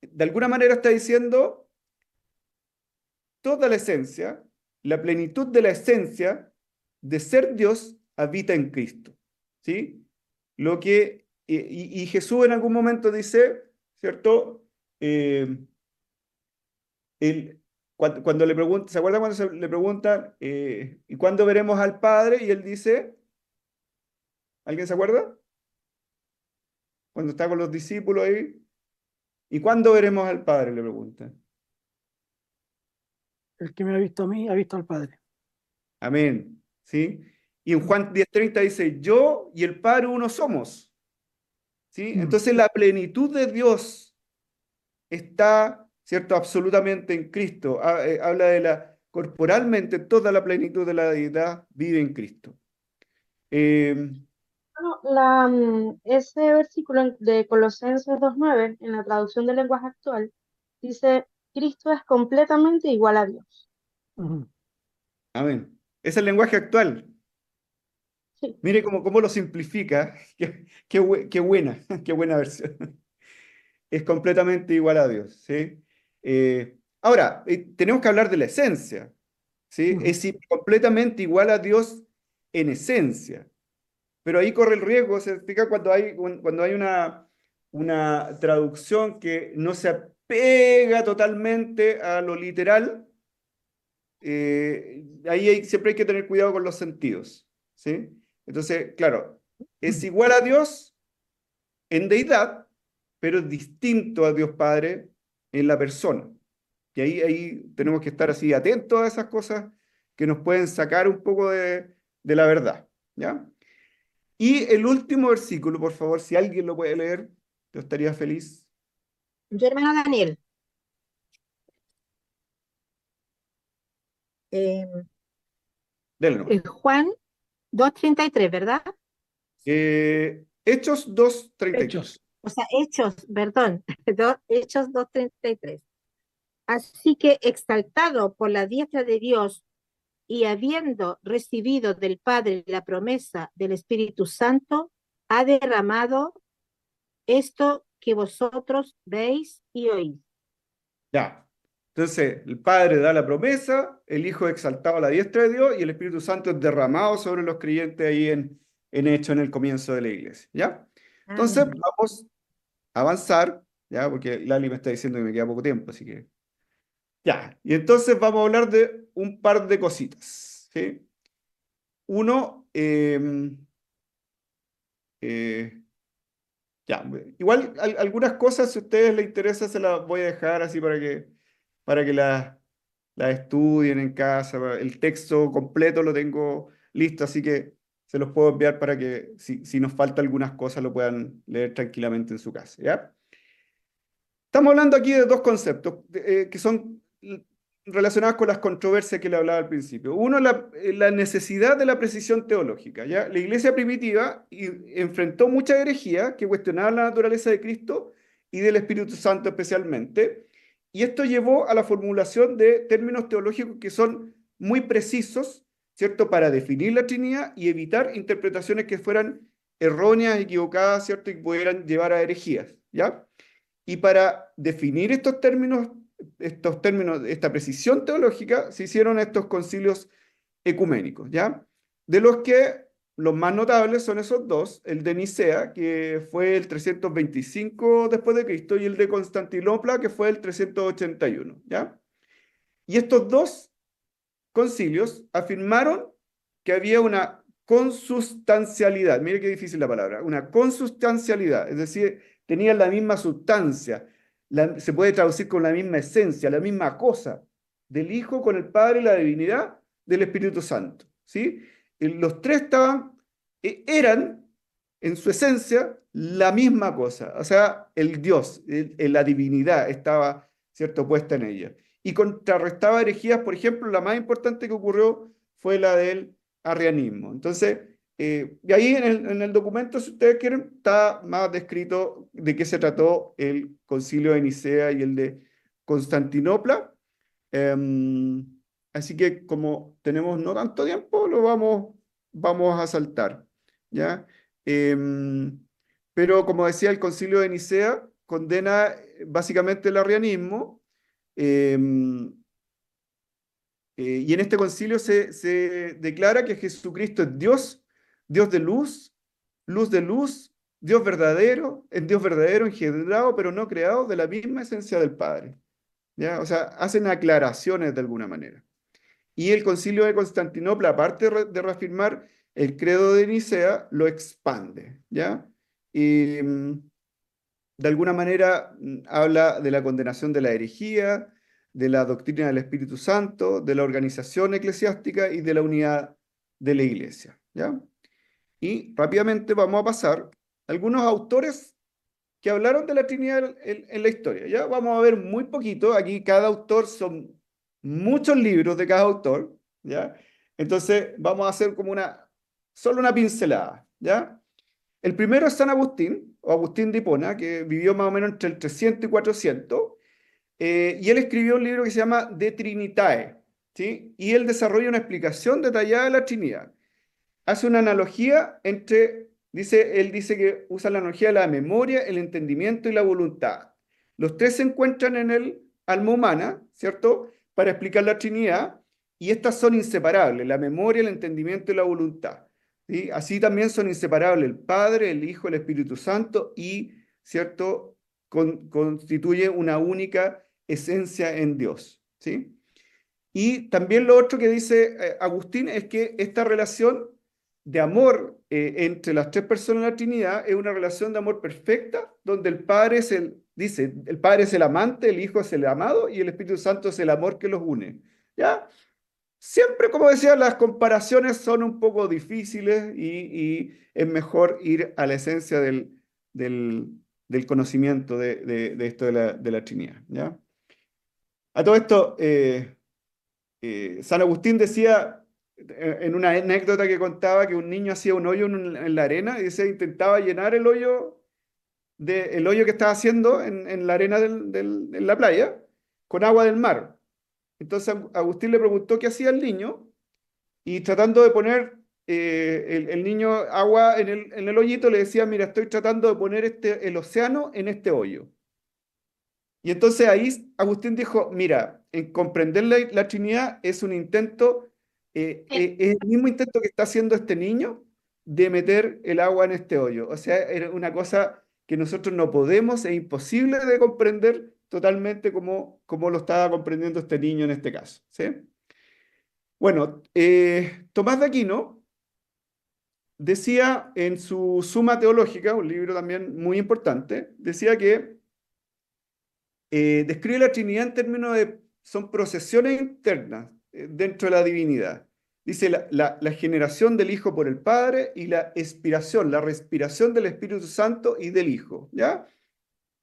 de alguna manera está diciendo toda la esencia, la plenitud de la esencia de ser Dios habita en Cristo. ¿Sí? Lo que, y Jesús en algún momento dice, ¿cierto? Cuando le preguntan, ¿se acuerdan cuando le preguntan, ¿y cuándo veremos al Padre? Y él dice, ¿alguien se acuerda? Cuando está con los discípulos ahí, ¿y cuándo veremos al Padre? Le preguntan. El que me ha visto a mí, ha visto al Padre. Amén. ¿Sí? Y en Juan 10:30 dice, yo y el Padre uno somos. ¿Sí? Entonces la plenitud de Dios está, ¿cierto? Absolutamente en Cristo. Habla de corporalmente toda la plenitud de la deidad vive en Cristo. Bueno, ese versículo de Colosenses 2:9, en la traducción del lenguaje actual, dice, Cristo es completamente igual a Dios. Amén. Es el lenguaje actual. Sí. Mire cómo lo simplifica. Qué buena, qué buena versión. Es completamente igual a Dios, ¿sí? Ahora, tenemos que hablar de la esencia, ¿sí? Es completamente igual a Dios en esencia. Pero ahí corre el riesgo, se explica cuando hay una traducción que no se apega totalmente a lo literal, ahí siempre hay que tener cuidado con los sentidos, ¿sí? Entonces, claro, es igual a Dios en deidad, pero es distinto a Dios Padre en la persona. Y ahí tenemos que estar así atentos a esas cosas que nos pueden sacar un poco de la verdad, ¿ya? Y el último versículo, por favor, si alguien lo puede leer, yo estaría feliz. Yo, hermano Daniel. Denlo. Juan 2:33, ¿verdad? Hechos 2:33. Hechos. O sea, Hechos, perdón, Hechos 2:33. Así que exaltado por la diestra de Dios y habiendo recibido del Padre la promesa del Espíritu Santo, ha derramado esto que vosotros veis y oís. Ya. Entonces, el Padre da la promesa, el Hijo es exaltado a la diestra de Dios y el Espíritu Santo es derramado sobre los creyentes ahí en Hechos, en el comienzo de la iglesia, ¿ya? Entonces, vamos a avanzar, ¿ya? Porque Lali me está diciendo que me queda poco tiempo, así que... Ya, y entonces vamos a hablar de un par de cositas, ¿sí? Uno, ya, igual algunas cosas, si a ustedes les interesa, se las voy a dejar así para que las estudien en casa. El texto completo lo tengo listo, así que se los puedo enviar para que si nos falta algunas cosas lo puedan leer tranquilamente en su casa, ¿ya? Estamos hablando aquí de dos conceptos que son relacionados con las controversias que le hablaba al principio. Uno, la necesidad de la precisión teológica, ¿ya? La iglesia primitiva enfrentó mucha herejía que cuestionaba la naturaleza de Cristo y del Espíritu Santo especialmente, y esto llevó a la formulación de términos teológicos que son muy precisos, ¿cierto?, para definir la Trinidad y evitar interpretaciones que fueran erróneas, equivocadas, ¿cierto?, y que pudieran llevar a herejías, ¿ya? Y para definir estos términos, esta precisión teológica, se hicieron estos concilios ecuménicos, ¿ya? De los que los más notables son esos dos, el de Nicea, que fue el 325 después de Cristo, y el de Constantinopla, que fue el 381, ¿ya? Y estos dos concilios afirmaron que había una consustancialidad, mire qué difícil la palabra, una consustancialidad, es decir, tenían la misma sustancia, se puede traducir con la misma esencia, la misma cosa, del Hijo con el Padre y la divinidad del Espíritu Santo, ¿sí? Los tres eran, en su esencia, la misma cosa, o sea, el Dios, la divinidad estaba, ¿cierto?, puesta en ella. Y contrarrestaba herejías, por ejemplo, la más importante que ocurrió fue la del arrianismo. Entonces, y ahí en el documento, si ustedes quieren, está más descrito de qué se trató el concilio de Nicea y el de Constantinopla. Así que como tenemos no tanto tiempo, lo vamos a saltar, ¿ya? Pero como decía, el concilio de Nicea condena básicamente el arrianismo, y en este concilio se declara que Jesucristo es Dios, Dios de luz, luz de luz, Dios verdadero, engendrado, pero no creado, de la misma esencia del Padre, ¿ya? O sea, hacen aclaraciones de alguna manera. Y el concilio de Constantinopla, aparte de reafirmar el credo de Nicea, lo expande, ¿ya? Y de alguna manera habla de la condenación de la herejía, de la doctrina del Espíritu Santo, de la organización eclesiástica y de la unidad de la Iglesia, ¿ya? Y rápidamente vamos a pasar a algunos autores que hablaron de la Trinidad en la historia, ¿ya? Vamos a ver muy poquito, aquí cada autor son muchos libros de cada autor, ¿ya? Entonces vamos a hacer como solo una pincelada, ¿ya? El primero es San Agustín, o Agustín de Hipona, que vivió más o menos entre el 300 y 400, y él escribió un libro que se llama De Trinitae, ¿sí? Y él desarrolla una explicación detallada de la Trinidad. Hace una analogía él dice que usa la analogía de la memoria, el entendimiento y la voluntad. Los tres se encuentran en el alma humana, ¿cierto?, para explicar la Trinidad, y estas son inseparables, la memoria, el entendimiento y la voluntad, ¿sí? Así también son inseparables el Padre, el Hijo, el Espíritu Santo, y, ¿cierto?, constituye una única esencia en Dios, ¿sí? Y también lo otro que dice Agustín es que esta relación de amor entre las tres personas de la Trinidad es una relación de amor perfecta, donde el Padre el Padre es el amante, el Hijo es el amado y el Espíritu Santo es el amor que los une, ¿ya? Siempre, como decía, las comparaciones son un poco difíciles y es mejor ir a la esencia del conocimiento de esto de la Trinidad, ¿ya? A todo esto, San Agustín decía en una anécdota que contaba que un niño hacía un hoyo en la arena y intentaba llenar el hoyo que estaba haciendo en la arena en la playa con agua del mar. Entonces Agustín le preguntó qué hacía el niño y tratando de poner el niño agua en el hoyito le decía, mira, estoy tratando de poner el océano en este hoyo. Y entonces ahí Agustín dijo, mira, en comprender la Trinidad es un intento, es el mismo intento que está haciendo este niño de meter el agua en este hoyo. O sea, era una cosa que nosotros no podemos, es imposible de comprender totalmente como lo estaba comprendiendo este niño en este caso, ¿sí? Bueno, Tomás de Aquino decía en su Suma Teológica, un libro también muy importante, decía que describe la Trinidad en términos de, son procesiones internas dentro de la divinidad. Dice la generación del Hijo por el Padre y la expiración, la respiración del Espíritu Santo y del Hijo, ¿ya?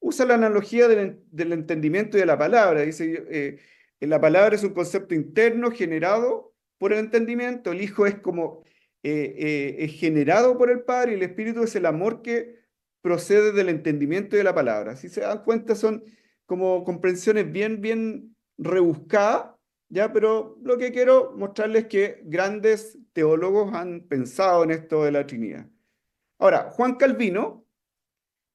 Usa la analogía del entendimiento y de la palabra. Dice, la palabra es un concepto interno generado por el entendimiento, el Hijo es como es generado por el Padre y el Espíritu es el amor que procede del entendimiento y de la palabra. Si se dan cuenta, son como comprensiones bien rebuscadas, ¿ya? Pero lo que quiero mostrarles es que grandes teólogos han pensado en esto de la Trinidad. Ahora, Juan Calvino,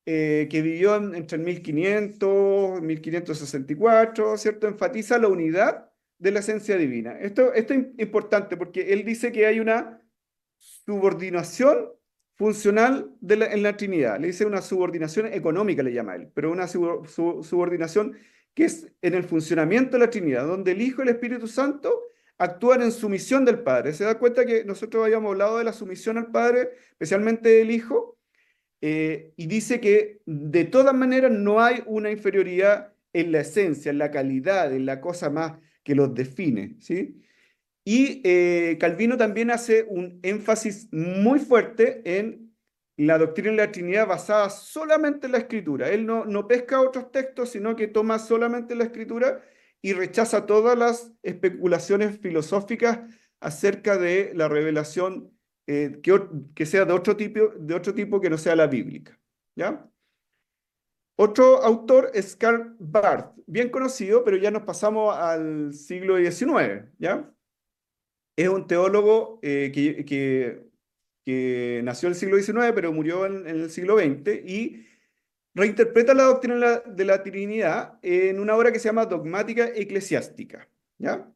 que vivió entre el 1500 y 1564, ¿cierto? Enfatiza la unidad de la esencia divina. Esto es importante porque él dice que hay una subordinación funcional en la Trinidad. Le dice una subordinación económica, le llama él, pero una subordinación que es en el funcionamiento de la Trinidad, donde el Hijo y el Espíritu Santo actúan en sumisión del Padre. ¿Se da cuenta que nosotros habíamos hablado de la sumisión al Padre, especialmente del Hijo? Y dice que de todas maneras no hay una inferioridad en la esencia, en la calidad, en la cosa más que los define, ¿sí? Y Calvino también hace un énfasis muy fuerte en la doctrina de la Trinidad basada solamente en la Escritura. Él no pesca otros textos, sino que toma solamente la Escritura y rechaza todas las especulaciones filosóficas acerca de la revelación que sea de otro tipo que no sea la bíblica, ¿ya? Otro autor es Karl Barth, bien conocido, pero ya nos pasamos al siglo XIX, ¿ya? Es un teólogo que nació en el siglo XIX, pero murió en el siglo XX, y reinterpreta la doctrina de la Trinidad en una obra que se llama Dogmática Eclesiástica, ¿ya?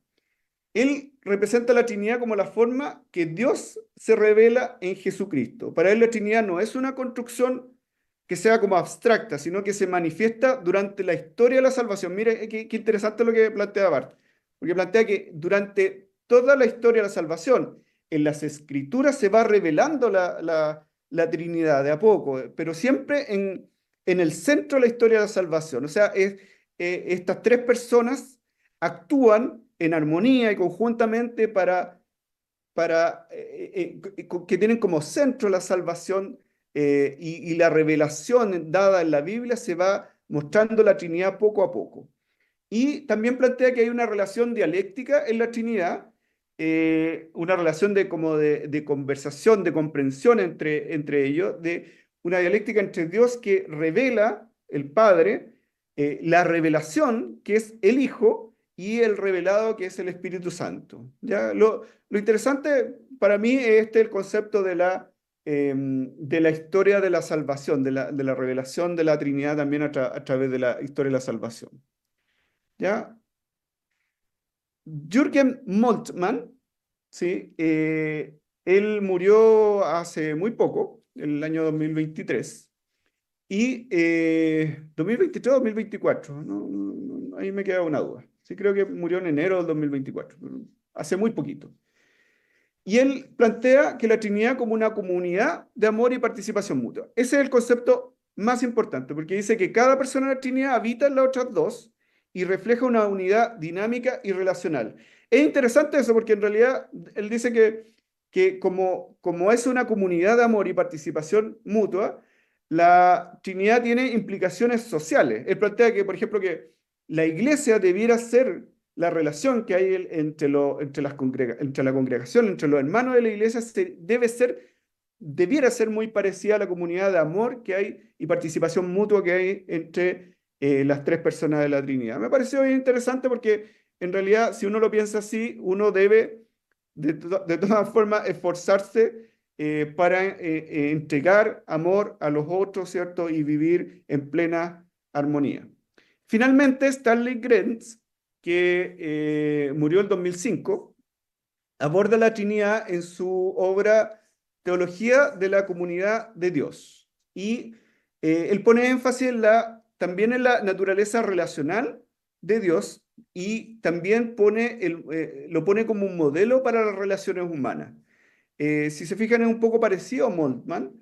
Él representa la Trinidad como la forma que Dios se revela en Jesucristo. Para él la Trinidad no es una construcción que sea como abstracta, sino que se manifiesta durante la historia de la salvación. Mire, qué interesante lo que plantea Barth, porque plantea que durante toda la historia de la salvación, en las Escrituras se va revelando la Trinidad de a poco, pero siempre en el centro de la historia de la salvación. O sea, estas tres personas actúan en armonía y conjuntamente que tienen como centro la salvación, y la revelación dada en la Biblia se va mostrando la Trinidad poco a poco. Y también plantea que hay una relación dialéctica en la Trinidad, una relación de conversación, de comprensión entre ellos, de una dialéctica entre Dios que revela, el Padre, la revelación, que es el Hijo, y el revelado, que es el Espíritu Santo. ¿Ya? Lo interesante para mí es el concepto de la historia de la salvación, de la revelación de la Trinidad también a través de la historia de la salvación. ¿Ya? Jürgen Moltmann, ¿sí? Él murió hace muy poco, en el año 2023, y 2023 o 2024, ahí me queda una duda. Sí, creo que murió en enero del 2024, hace muy poquito. Y él plantea que la Trinidad como una comunidad de amor y participación mutua. Ese es el concepto más importante, porque dice que cada persona de la Trinidad habita en las otras dos y refleja una unidad dinámica y relacional. Es interesante eso, porque en realidad él dice que como es una comunidad de amor y participación mutua, la Trinidad tiene implicaciones sociales. Él plantea que, por ejemplo, que la iglesia debiera ser la relación que hay entre la congregación, entre los hermanos de la iglesia, debiera ser muy parecida a la comunidad de amor que hay y participación mutua que hay entre las tres personas de la Trinidad. Me pareció bien interesante porque en realidad, si uno lo piensa así, uno debe de todas formas esforzarse para entregar amor a los otros, ¿cierto? Y vivir en plena armonía. Finalmente, Stanley Grenz, que murió en 2005, aborda la Trinidad en su obra Teología de la Comunidad de Dios. Y él pone énfasis también en la naturaleza relacional de Dios, y también lo pone como un modelo para las relaciones humanas. Si se fijan, es un poco parecido a Moltmann,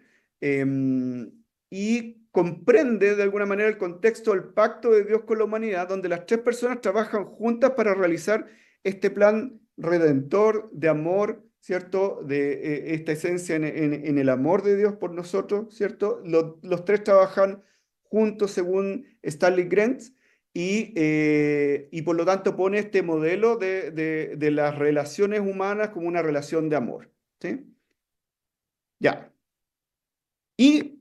y comprende de alguna manera el contexto del pacto de Dios con la humanidad, donde las tres personas trabajan juntas para realizar este plan redentor de amor, ¿cierto? De esta esencia en el amor de Dios por nosotros, ¿cierto? Los tres trabajan juntos según Stanley Grenz, y por lo tanto pone este modelo de las relaciones humanas como una relación de amor, ¿sí? Ya.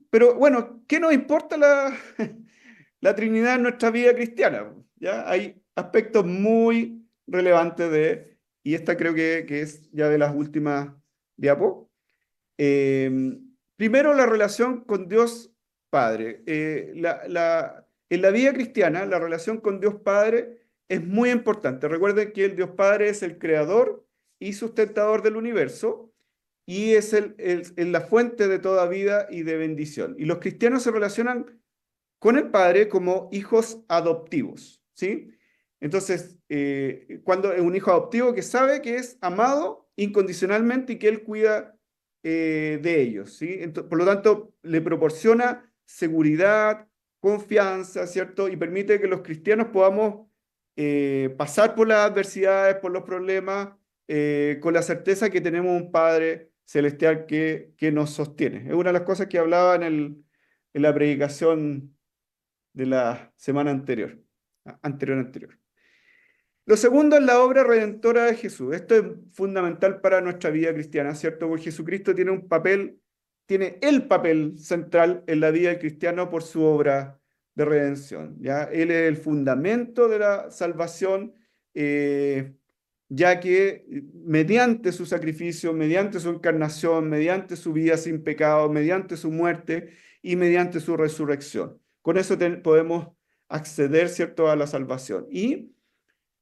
Pero bueno, ¿qué nos importa la Trinidad en nuestra vida cristiana? ¿Ya? Hay aspectos muy relevantes y esta creo que es ya de las últimas diapos. Primero, la relación con Dios Padre. En la vida cristiana, la relación con Dios Padre es muy importante. Recuerden que el Dios Padre es el creador y sustentador del universo y es la fuente de toda vida y de bendición. Y los cristianos se relacionan con el Padre como hijos adoptivos, ¿sí? Entonces, cuando es un hijo adoptivo que sabe que es amado incondicionalmente y que Él cuida de ellos, ¿sí? Por lo tanto, le proporciona seguridad, confianza, ¿cierto? Y permite que los cristianos podamos pasar por las adversidades, por los problemas, con la certeza que tenemos un Padre celestial que nos sostiene. Es una de las cosas que hablaba en la predicación de la semana anterior. Lo segundo es la obra redentora de Jesús. Esto es fundamental para nuestra vida cristiana, ¿cierto? Porque Jesucristo tiene el papel central en la vida del cristiano por su obra de redención, ¿ya? Él es el fundamento de la salvación, ya que mediante su sacrificio, mediante su encarnación, mediante su vida sin pecado, mediante su muerte y mediante su resurrección. Con eso podemos acceder, ¿cierto?, a la salvación. Y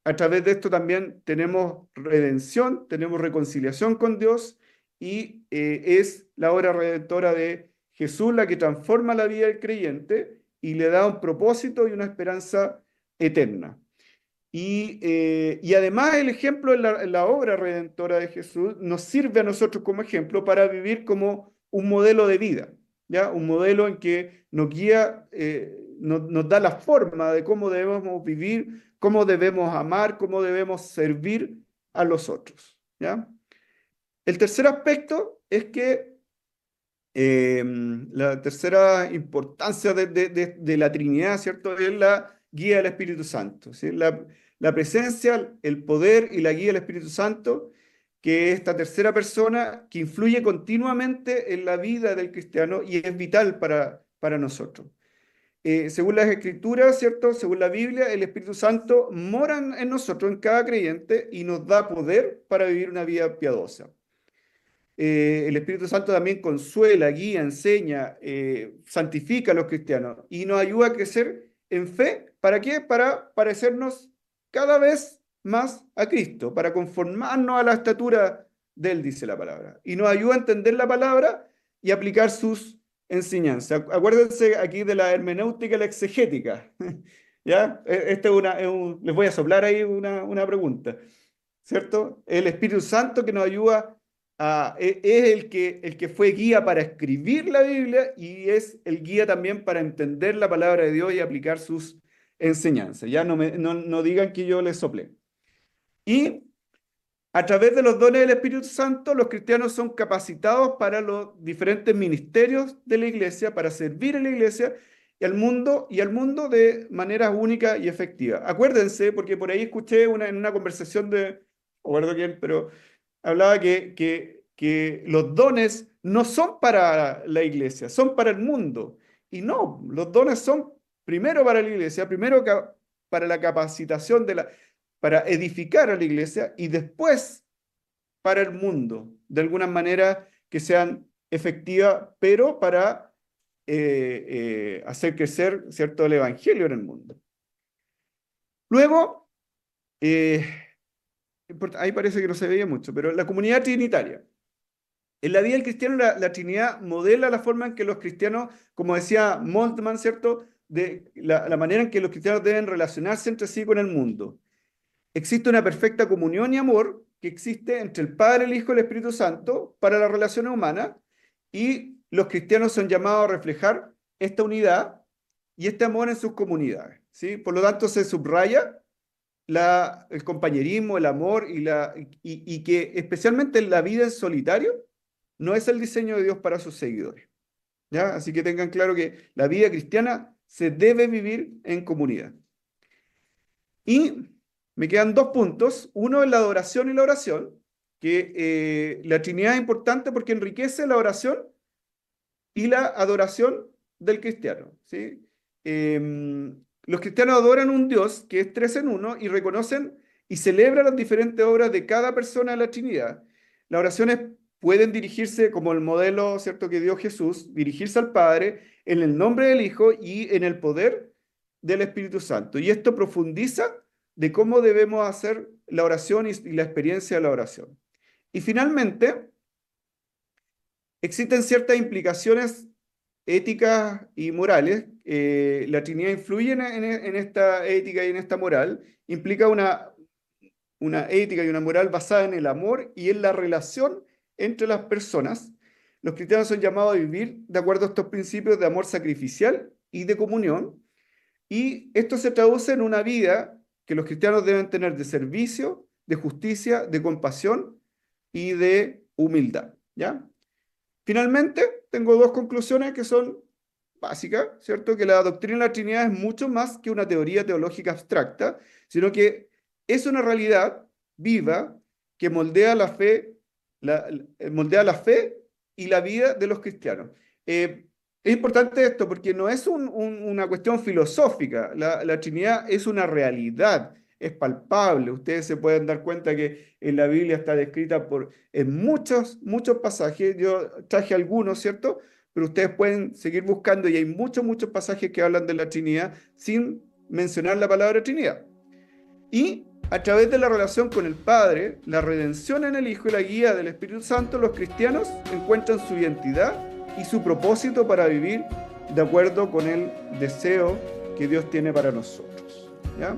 a través de esto también tenemos redención, tenemos reconciliación con Dios y es la obra redentora de Jesús la que transforma la vida del creyente y le da un propósito y una esperanza eterna. Y además el ejemplo en la obra redentora de Jesús nos sirve a nosotros como ejemplo para vivir como un modelo de vida, ¿ya? Un modelo en que nos guía, nos da la forma de cómo debemos vivir, cómo debemos amar, cómo debemos servir a los otros, ¿ya? El tercer aspecto es que la tercera importancia de la Trinidad, ¿cierto?, es la guía del Espíritu Santo, ¿sí? La presencia, el poder y la guía del Espíritu Santo, que es esta tercera persona que influye continuamente en la vida del cristiano y es vital para nosotros. Según las Escrituras, ¿cierto?, según la Biblia, el Espíritu Santo mora en nosotros, en cada creyente, y nos da poder para vivir una vida piadosa. El Espíritu Santo también consuela, guía, enseña, santifica a los cristianos y nos ayuda a crecer en fe. ¿Para qué? Para parecernos cada vez más a Cristo, para conformarnos a la estatura de Él, dice la palabra. Y nos ayuda a entender la palabra y aplicar sus enseñanzas. Acuérdense aquí de la hermenéutica y la exegética. ¿Ya? Les voy a soplar ahí una pregunta, ¿cierto? El Espíritu Santo que nos ayuda es el que fue guía para escribir la Biblia y es el guía también para entender la palabra de Dios y aplicar sus enseñanzas. Ya no digan que yo les soplé. Y a través de los dones del Espíritu Santo, los cristianos son capacitados para los diferentes ministerios de la iglesia, para servir a la iglesia y al mundo de manera única y efectiva. Acuérdense, porque por ahí escuché en una conversación no recuerdo quién, pero hablaba que los dones no son para la iglesia, son para el mundo. Y no, los dones son primero para la iglesia, primero para la capacitación para edificar a la iglesia y después para el mundo, de alguna manera que sean efectivas, pero para hacer crecer, ¿cierto?, el evangelio en el mundo. Luego, ahí parece que no se veía mucho, pero la comunidad trinitaria. En la vida del cristiano, la Trinidad modela la forma en que los cristianos, como decía Moltmann, ¿cierto?, de la manera en que los cristianos deben relacionarse entre sí con el mundo. Existe una perfecta comunión y amor que existe entre el Padre, el Hijo y el Espíritu Santo para las relaciones humanas, y los cristianos son llamados a reflejar esta unidad y este amor en sus comunidades, ¿sí? Por lo tanto, se subraya el compañerismo, el amor y que especialmente en la vida en solitario no es el diseño de Dios para sus seguidores, ¿ya? Así que tengan claro que la vida cristiana se debe vivir en comunidad. Y me quedan 2 puntos. Uno es la adoración y la oración, que la Trinidad es importante porque enriquece la oración y la adoración del cristiano, ¿sí? Los cristianos adoran un Dios que es 3 en 1 y reconocen y celebra las diferentes obras de cada persona de la Trinidad. Las oraciones pueden dirigirse, como el modelo, ¿cierto?, que dio Jesús, dirigirse al Padre en el nombre del Hijo y en el poder del Espíritu Santo. Y esto profundiza de cómo debemos hacer la oración y la experiencia de la oración. Y finalmente, existen ciertas implicaciones éticas y morales. La Trinidad influye en esta ética y en esta moral. Implica una ética y una moral basada en el amor y en la relación entre las personas. Los cristianos son llamados a vivir de acuerdo a estos principios de amor sacrificial y de comunión. Y esto se traduce en una vida que los cristianos deben tener de servicio, de justicia, de compasión y de humildad, ¿ya? Finalmente, tengo dos conclusiones que son básicas, ¿cierto? Que la doctrina de la Trinidad es mucho más que una teoría teológica abstracta, sino que es una realidad viva que moldea la fe y la vida de los cristianos. Es importante esto porque no es una cuestión filosófica. La Trinidad es una realidad, es palpable. Ustedes se pueden dar cuenta que en la Biblia está descrita en muchos pasajes. Yo traje algunos, ¿cierto? Pero ustedes pueden seguir buscando y hay muchos pasajes que hablan de la Trinidad sin mencionar la palabra Trinidad. Y a través de la relación con el Padre, la redención en el Hijo y la guía del Espíritu Santo, los cristianos encuentran su identidad y su propósito para vivir de acuerdo con el deseo que Dios tiene para nosotros, ¿ya?